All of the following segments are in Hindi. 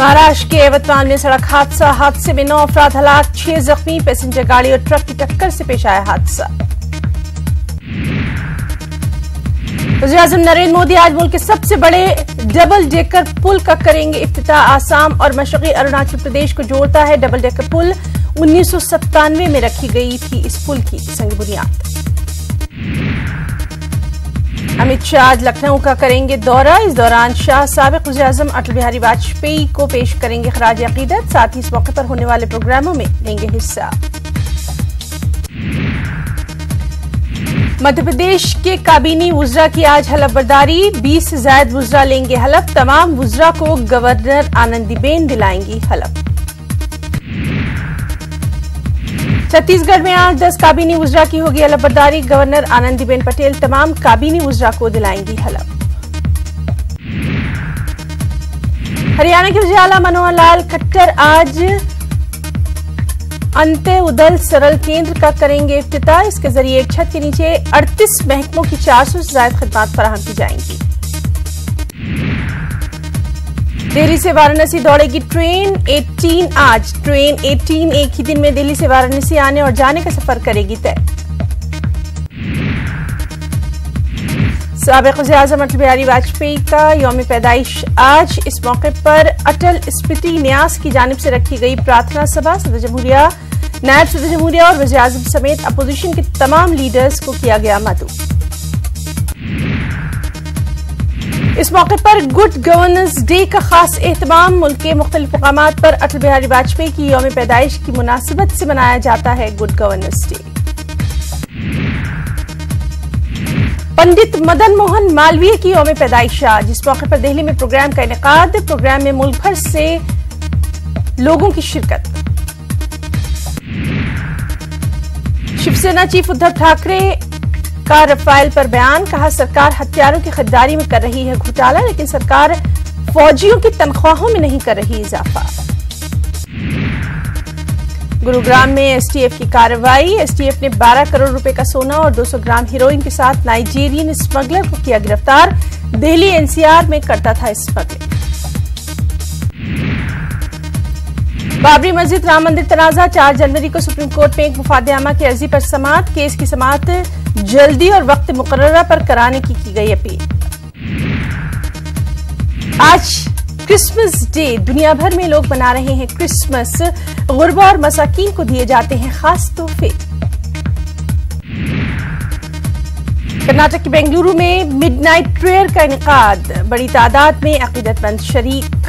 महाराष्ट्र के यवतमाल में सड़क हादसे में 9 अफराद हलाक, 6 जख्मी। पैसेंजर गाड़ी और ट्रक की टक्कर से पेश आया हादसा। वज़ीर-ए-आज़म नरेंद्र मोदी आज मुल्क के सबसे बड़े डबल डेकर पुल का करेंगे इफ्तिताह। आसाम और मशरक़ी अरुणाचल प्रदेश को जोड़ता है डबल डेकर पुल। 1997 में रखी गई थी इस पुल की संग बुनियाद। अमित शाह आज लखनऊ का करेंगे दौरा। इस दौरान शाह साबिक़ वज़ीर-ए-आज़म अटल बिहारी वाजपेयी को पेश करेंगे खराज अक़ीदत। साथ ही इस मौके पर होने वाले प्रोग्रामों में लेंगे हिस्सा। मध्य प्रदेश के काबीनी वुज़रा की आज हलफ बर्दारी। 20 से ज़ायद वुज़रा लेंगे हलफ। तमाम वुज़रा को गवर्नर आनंदीबेन दिलाएंगी हलफ। छत्तीसगढ़ में आज 10 काबीनी वुज़रा की होगी हलफ बर्दारी। गवर्नर आनंदीबेन पटेल तमाम काबीनी वुज़रा को दिलाएंगी हलफ। हरियाणा के वज़ीर आला मनोहर लाल खट्टर आज अंत्य उदल सरल केंद्र का करेंगे इफ्तिताह। इसके जरिए एक छत के नीचे 38 महकमों की 400 से ज्यादा खिदमात फराहम की जाएंगी। दिल्ली से वाराणसी दौड़ेगी ट्रेन 18 आज। ट्रेन 18 एक ही दिन में दिल्ली से वाराणसी आने और जाने का सफर करेगी तय। साबिक़ वज़ीर-ए-आज़म अटल बिहारी वाजपेयी का यौम पैदाइश आज। इस मौके पर अटल स्मृति न्यास की जानिब से रखी गई प्रार्थना सभा। सदर जमहूरिया, नायब सदर जमहूरिया और वज़ीर-ए-आज़म समेत अपोजिशन के तमाम लीडर्स को किया गया मदऊ। इस मौके पर गुड गवर्नेंस डे का खास एहतमाम। मुल्क के मुख्तलिफ मकामात पर अटल बिहारी वाजपेयी की यौम पैदाइश की मुनासिबत से मनाया जाता है good governance day. Pandit Madan Mohan Malviya की यौम पैदाइश आज। इस मौके पर दिल्ली में प्रोग्राम का इनेकाद। प्रोग्राम में मुल्क भर से लोगों की शिरकत। शिवसेना चीफ उद्धव ठाकरे का रफाल पर बयान। कहा, सरकार हथियारों की खरीदारी में कर रही है घोटाला, लेकिन सरकार फौजियों की तनख्वाहों में नहीं कर रही इजाफा। गुरुग्राम में एसटीएफ की कार्रवाई। एसटीएफ ने 12 करोड़ रुपए का सोना और 200 ग्राम हीरोइन के साथ नाइजीरियन स्मगलर को किया गिरफ्तार। दिल्ली एनसीआर में करता था स्मगलिंग। बाबरी मस्जिद राम मंदिर तनाजा। 4 जनवरी को सुप्रीम कोर्ट में एक मुफादनामा की अर्जी पर समाअत। केस की समाअत जल्दी और वक्त मुकर्ररा पर कराने की गई अपील। आज क्रिसमस डे। दुनिया भर में लोग मना रहे हैं क्रिसमस। गुरबा और मसाकीन को दिए जाते हैं खास तोहफे। कर्नाटक के बेंगलुरु में मिडनाइट प्रेयर का इनेकाद। बड़ी तादाद में अकीदतमंद शरीक।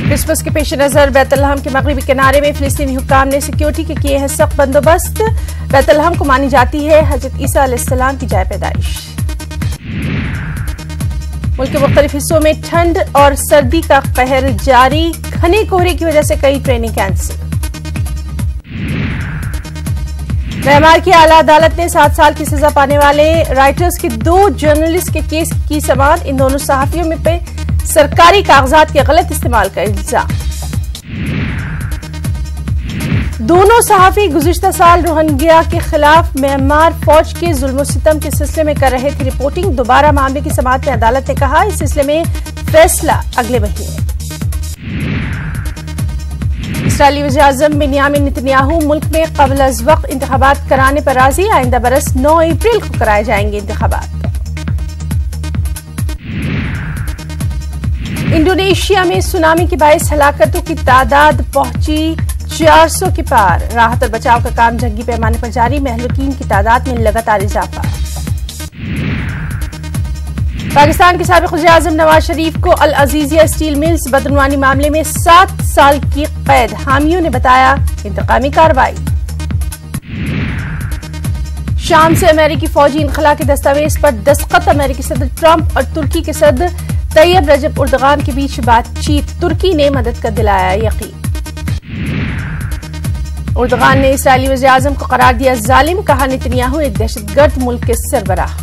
क्रिसमस के पेश नजर बैतुलहम के मगरबी किनारे में फिलिस्तीनी हुक्काम ने सिक्योरिटी के किए हैं सख्त बंदोबस्त। बैतुलहम को मानी जाती है हजरत ईसा अलैहिस्सलाम की जाए पैदाइश। मुल्क के मुख्तलिफ हिस्सों में ठंड और सर्दी का कहर जारी। घने कोहरे की वजह से कई ट्रेनें कैंसिल। म्यांमार की आला अदालत ने 7 साल की सजा पाने वाले राइटर्स के 2 जर्नलिस्ट के केस की समाअत। इन दोनों सहाफियों में पे सरकारी कागजात के गलत इस्तेमाल का इल्जाम। दोनों सहाफी गुज़िश्ता साल रोहिंग्या के खिलाफ म्यांमार फौज के जुल्म सितम के सिलसिले में कर रहे थे रिपोर्टिंग। दोबारा मामले की समाअत में अदालत ने कहा, इस सिलसिले में फैसला अगले महीने। इस्राईली वज़ीर-ए-आज़म बेंयामिन नेतन्याहू मुल्क में क़ब्ल अज़ वक्त इंतखाबात कराने पर राजी। आइंदा बरस 9 अप्रैल को कराए जाएंगे इंतखाबात। इंडोनेशिया में सुनामी के बायस हलाकतों की तादाद पहुंची 400 के पार। राहत और बचाव का काम जंगी पैमाने पर जारी। महलूकीन की तादाद में लगातार इजाफा। पाकिस्तान के साबिक़ वज़ीर-ए-आज़म नवाज शरीफ को अल अज़ीज़िया स्टील मिल्स बदनवानी मामले में 7 साल की कैद। हामियों ने बताया इंतकामी कार्रवाई। शाम से अमेरिकी फौजी इनखला के दस्तावेज पर दस्तखत। अमेरिकी सदर ट्रंप और तुर्की के सदर तैयब रजब उर्दगान के बीच बातचीत। तुर्की ने मदद का दिलाया यकीन। उर्दगान ने इस्राईली वज़ीर-ए-आज़म को करार दिया जालिम। कहा, नेतन्याहू एक दहशतगर्द मुल्क के सरबराह।